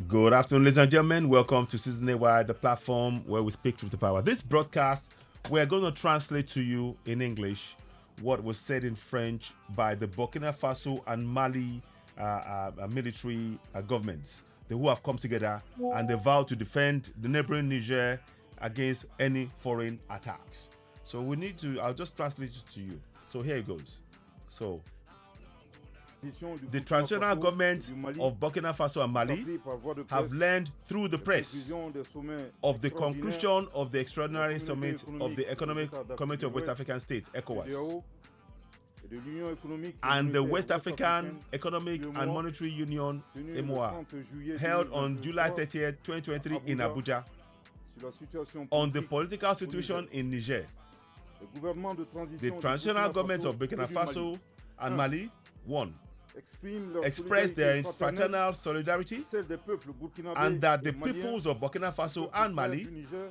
Good afternoon, ladies and gentlemen. Welcome to Season AY, the platform where we speak truth to power. This broadcast, we're going to translate to you in English what was said in French by the Burkina Faso and Mali military governments, who have come together and they vow to defend the neighboring Niger against any foreign attacks. So I'll just translate it to you. So here it goes. So the transitional government of Burkina Faso and Mali have learned through the press of the conclusion of the extraordinary summit of the Economic Community of West African States, ECOWAS, and the West African Economic and Monetary Union, EMOA, held on July 30th, 2023 in Abuja, on the political situation in Niger. The transitional governments of Burkina Faso and Mali, 1. Express their fraternal solidarity and that the peoples of Burkina Faso and Mali,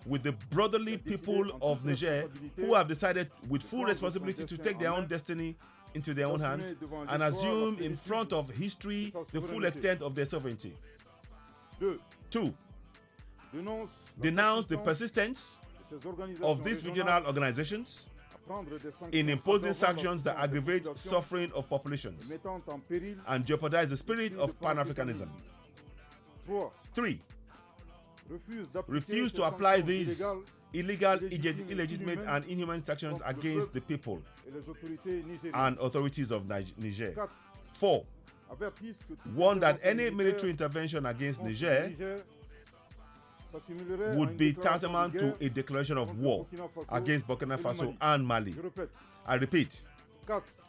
with the brotherly people of Niger, who have decided with full responsibility to take their own destiny into their own hands and assume in front of history the full extent of their sovereignty. 2. Denounce the persistence of these regional organizations in imposing sanctions that aggravate suffering of populations and jeopardize the spirit of Pan-Africanism. 3. Refuse to apply these illegal, illegitimate, and inhuman sanctions against the people and authorities of Niger. 4. Warn that any military intervention against Niger would be tantamount to a declaration of war against Burkina Faso and Mali. I repeat.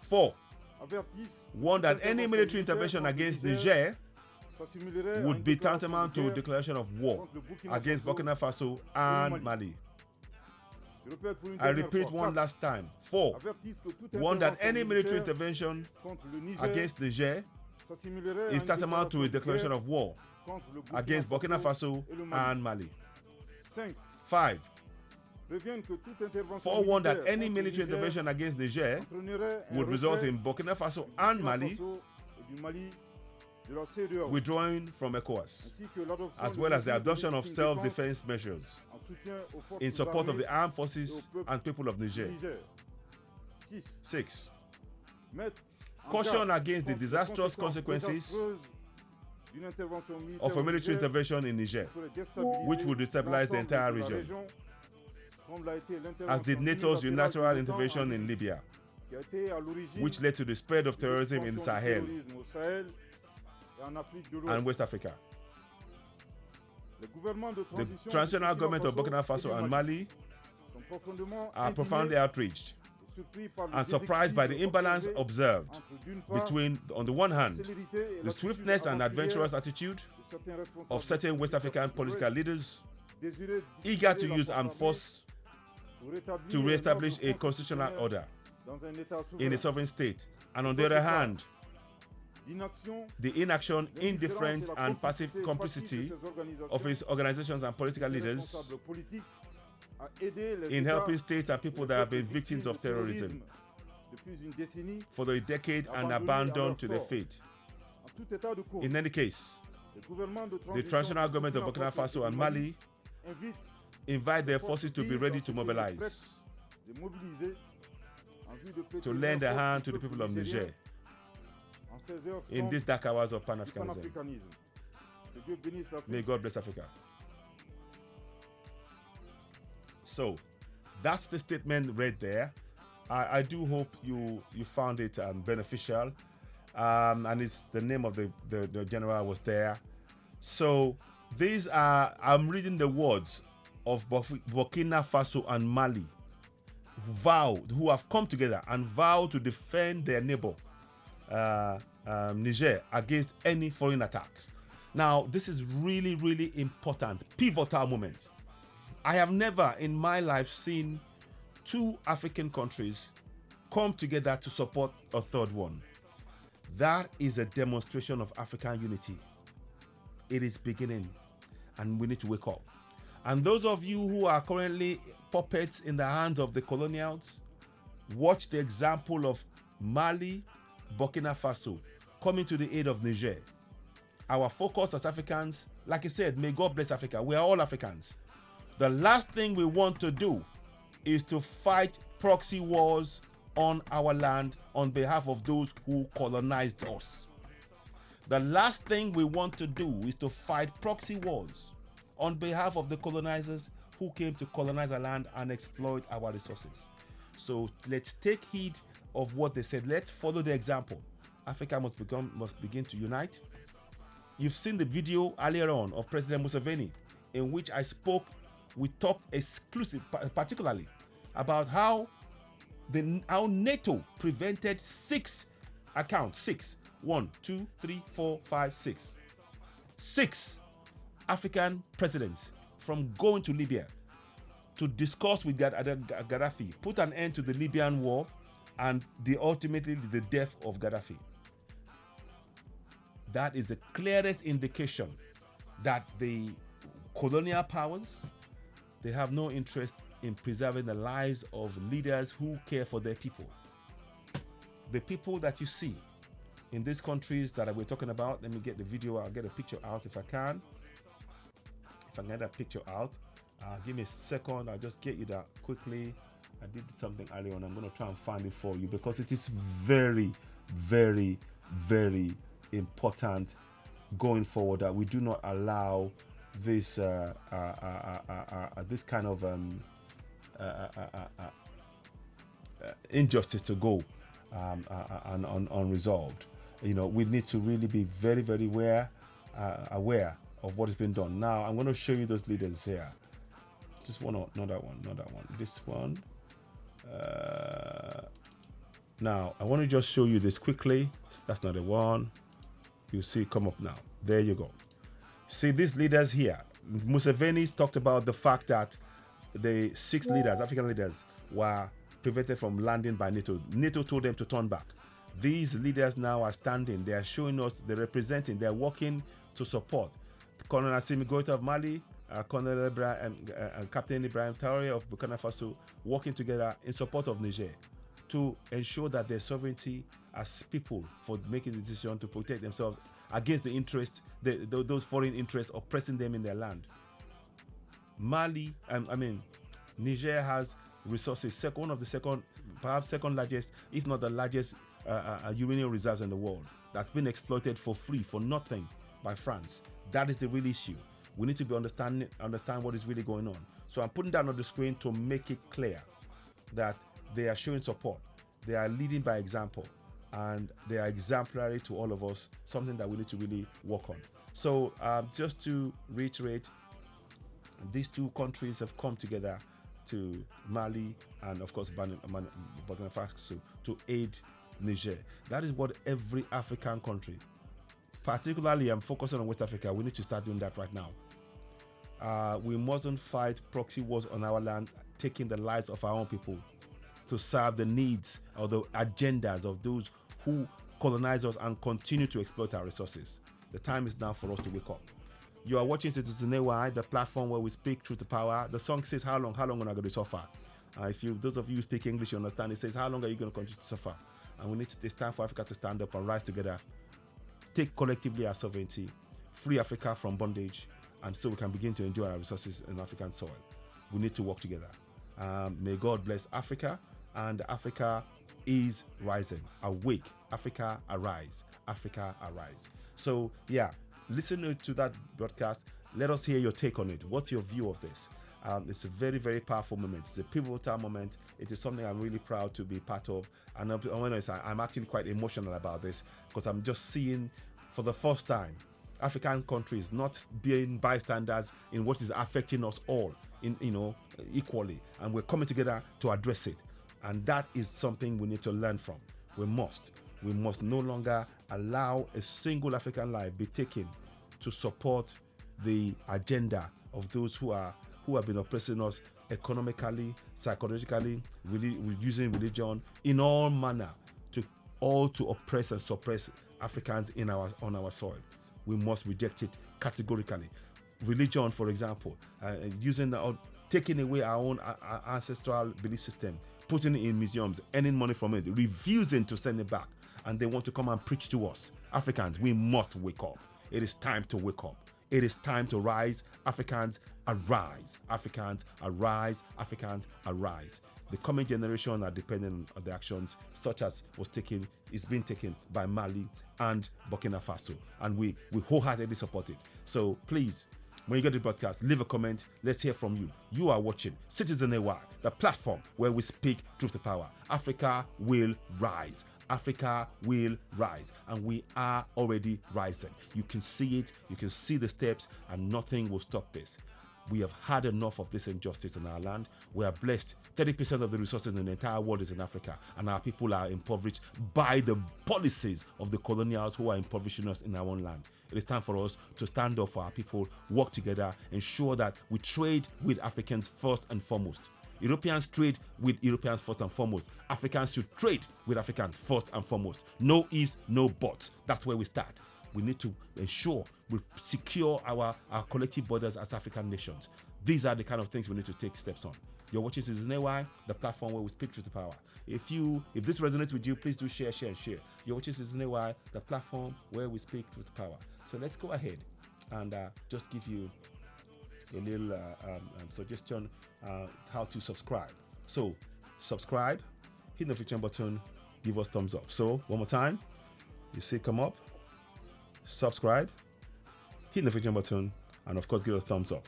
4. Warn that any military intervention against Niger would be tantamount to a declaration of war against Burkina Faso and Mali. I repeat one last time. 4. Warn that any military intervention against Niger is tantamount to a declaration of war against Burkina Faso and Mali. 5. Forewarn that any military intervention against Niger would result in Burkina Faso and Mali withdrawing from ECOWAS, as well as the adoption of self-defense measures in support of the armed forces and people of Niger. 6. Caution against the disastrous consequences of a military intervention in Niger, which would destabilize the entire region, as did NATO's unilateral intervention in Libya, which led to the spread of terrorism in Sahel and West Africa. The transitional government of Burkina Faso and Mali are profoundly outraged and surprised by the imbalance observed between, on the one hand, the swiftness and adventurous attitude of certain West African political leaders eager to use armed force to re-establish a constitutional order in a sovereign state, and on the other hand, the inaction, indifference, and passive complicity of its organizations and political leaders in helping states and people that have been victims of terrorism for a decade and abandoned to their fate. In any case, the transitional government of Burkina Faso and Mali invite their forces to be ready to mobilize, to lend a hand to the people of Niger in these dark hours of Pan-Africanism. May God bless Africa. So, that's the statement right there. I do hope you found it beneficial. And it's the name of the general was there. So, these are, I'm reading the words of Burkina Faso and Mali, who have come together and vowed to defend their neighbor, Niger, against any foreign attacks. Now, this is really, really important, pivotal moment. I have never in my life seen two African countries come together to support a third one. That is a demonstration of African unity. It is beginning, and we need to wake up. And those of you who are currently puppets in the hands of the colonials, watch the example of Mali, Burkina Faso coming to the aid of Niger our focus as Africans, like I said, may God bless Africa. We are all Africans. The last thing we want to do is to fight proxy wars on our land on behalf of those who colonized us. The last thing we want to do is to fight proxy wars on behalf of the colonizers who came to colonize our land and exploit our resources. So let's take heed of what they said. Let's follow the example. Africa must begin to unite. You've seen the video earlier on of President Museveni, in which we talked particularly about how NATO prevented 6 African presidents from going to Libya to discuss with Gaddafi, put an end to the Libyan war and ultimately the death of Gaddafi. That is the clearest indication that the colonial powers, they have no interest in preserving the lives of leaders who care for their people. The people that you see in these countries that we're talking about, let me get the video, I'll get a picture out if I can. If I can get that picture out, give me a second, I'll just get you that quickly. I did something earlier on, I'm going to try and find it for you because it is very, very, very important going forward that we do not allow this this kind of injustice to go unresolved. You know, we need to really be very, very aware of what has been done. Now, I'm going to show you those leaders here. Just one, not that one, this one. Now, I want to just show you this quickly. That's not the one. You see it come up now. There you go. See these leaders here. Museveni's talked about the fact that the 6 leaders, African leaders, were prevented from landing by NATO. NATO told them to turn back. These leaders now are standing. They are showing us, they're representing, they're working to support. Colonel Assimi Goïta of Mali, Colonel Captain Ibrahim Traoré of Burkina Faso, working together in support of Niger to ensure that their sovereignty as people for making the decision to protect themselves against the interest, those foreign interests oppressing them in their land. Niger has resources, perhaps second largest, if not the largest uranium reserves in the world that's been exploited for free, for nothing by France. That is the real issue. We need to understand what is really going on. So I'm putting that on the screen to make it clear that they are showing support. They are leading by example. And they are exemplary to all of us, something that we need to really work on. So just to reiterate, these 2 countries have come together to Mali and of course Burkina Faso to aid Niger. That is what every African country, particularly I'm focusing on West Africa, we need to start doing that right now. We mustn't fight proxy wars on our land, taking the lives of our own people to serve the needs or the agendas of those who colonize us and continue to exploit our resources. The time is now for us to wake up. You are watching Citizen AY, the platform where we speak truth to power. The song says, how long am I going to suffer? Those of you who speak English, you understand, it says, how long are you going to continue to suffer? And it's time for Africa to stand up and rise together, take collectively our sovereignty, free Africa from bondage, and so we can begin to enjoy our resources in African soil. We need to work together. May God bless Africa, and Africa is rising. Awake. Africa, arise. Africa, arise. So, yeah, listen to that broadcast. Let us hear your take on it. What's your view of this? It's a very, very powerful moment. It's a pivotal moment. It is something I'm really proud to be part of. And I'm actually quite emotional about this because I'm just seeing for the first time African countries not being bystanders in what is affecting us all equally. And we're coming together to address it. And that is something we need to learn from. We must no longer allow a single African life be taken to support the agenda of those who have been oppressing us economically, psychologically, using religion in all manner to oppress and suppress Africans on our soil. We must reject it categorically. Religion, for example, taking away our own ancestral belief system, putting it in museums, earning money from it, refusing to send it back, and they want to come and preach to us. Africans, we must wake up. It is time to wake up. It is time to rise. Africans, arise. Africans, arise. Africans, arise. The coming generation are dependent on the actions such as is being taken by Mali and Burkina Faso. And we wholeheartedly support it. So please, when you get the broadcast, leave a comment. Let's hear from you. You are watching Citizen AY, the platform where we speak truth to power. Africa will rise. Africa will rise, and we are already rising. You can see it, you can see the steps, and nothing will stop this. We have had enough of this injustice in our land. We are blessed. 30% of the resources in the entire world is in Africa, and our people are impoverished by the policies of the colonials who are impoverishing us in our own land. It is time for us to stand up for our people, work together, ensure that we trade with Africans first and foremost. Europeans trade with Europeans first and foremost. Africans should trade with Africans first and foremost. No ifs, no buts. That's where we start. We need to ensure we secure our collective borders as African nations. These are the kind of things we need to take steps on. You're watching Citizen AY, the platform where we speak truth to power. If this resonates with you, please do share. You're watching Citizen AY, the platform where we speak truth to power. So let's go ahead and just give you a little suggestion how to subscribe. So subscribe, hit the notification button, give us thumbs up. So one more time, you see come up, subscribe, hit the notification button, and of course give us thumbs up.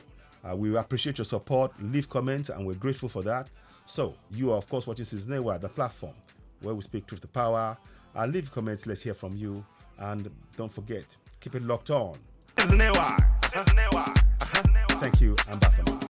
We appreciate your support. Leave comments, and we're grateful for that. So you are of course watching Citizen AY, the platform where we speak truth to power. Leave comments, let's hear from you, and don't forget, keep it locked on. Citizen AY. Thank you, and bye for now.